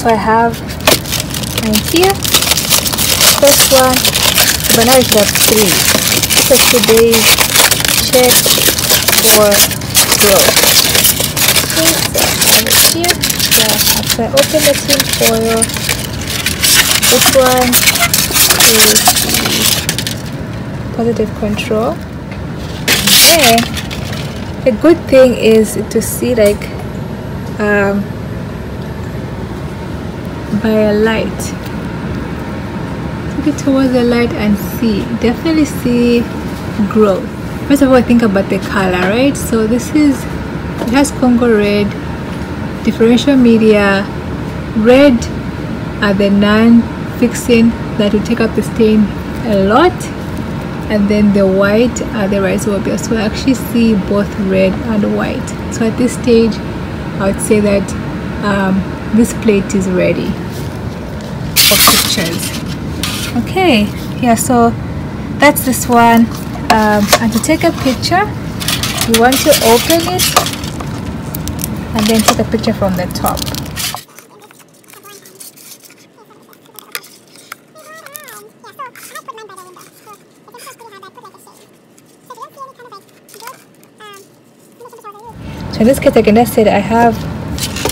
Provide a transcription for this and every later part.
So I have mine here. First one, but now I should have 3. So today's check for growth. Okay, so I have it here. Yeah, after I open the tin foil, this one is positive control. Okay, a good thing is to see like by a light. Take it towards the light and see. Definitely see growth. First of all, think about the color, right? So this is, it has Congo red, differential media. Red are the non-fixing that will take up the stain a lot, and then the white are the rhizobia. So I actually see both red and white. So at this stage I would say that this plate is ready for pictures. Okay, yeah, so that's this one. And to take a picture, you want to open it and then take a picture from the top. So in this case, I can just say that I have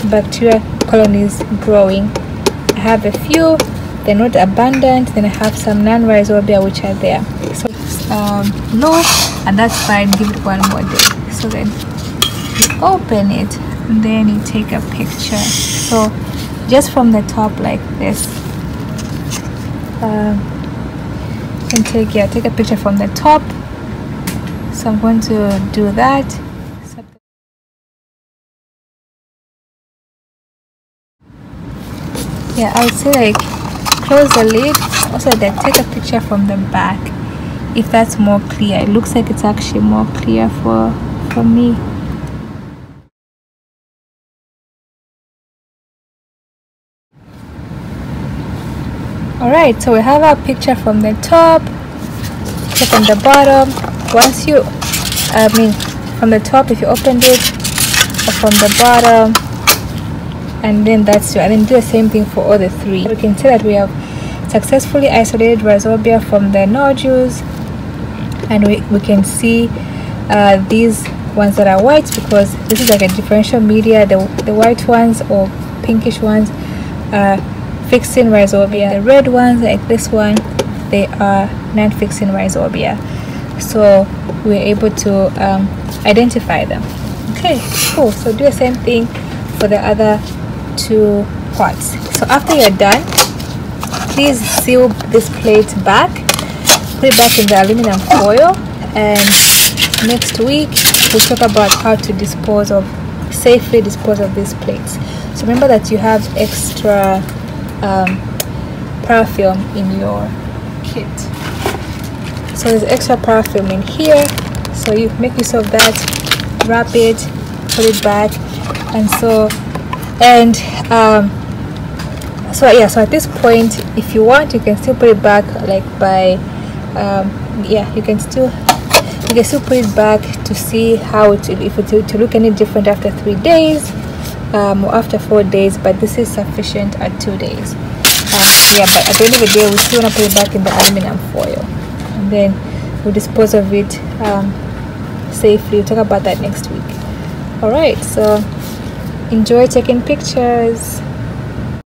bacterial colonies growing. I have a few, they're not abundant, then I have some non-rhizobia which are there. So low, and that's fine, give it one more day. So then you open it and then you take a picture. So just from the top like this. You can take a picture from the top. So I'm going to do that. Yeah, I would say like close the lid. Also then take a picture from the back if that's more clear. It looks like it's actually more clear for me. Alright, so we have our picture from the top, from the bottom. Once you, from the top if you opened it, or from the bottom, and then that's it. And then do the same thing for all the 3. We can say that we have successfully isolated rhizobia from the nodules, and we can see these ones that are white because this is like a differential media. The white ones or pinkish ones are fixing rhizobia. The red ones like this one, they are non-fixing rhizobia. So we're able to identify them. Okay, cool. So do the same thing for the other 2 pots. So after you're done, please seal this plate back, put it back in the aluminum foil, and next week we'll talk about how to safely dispose of these plates. So remember that you have extra parafilm in your kit. So there's extra parafilm in here, so you make use of that, wrap it, put it back, and so so at this point, if you want, you can still put it back like by you can still put it back to see how it to look any different after 3 days or after 4 days, but this is sufficient at 2 days. But at the end of the day, we still want to put it back in the aluminum foil, and then we'll dispose of it safely. We'll talk about that next week. Alright, so enjoy taking pictures.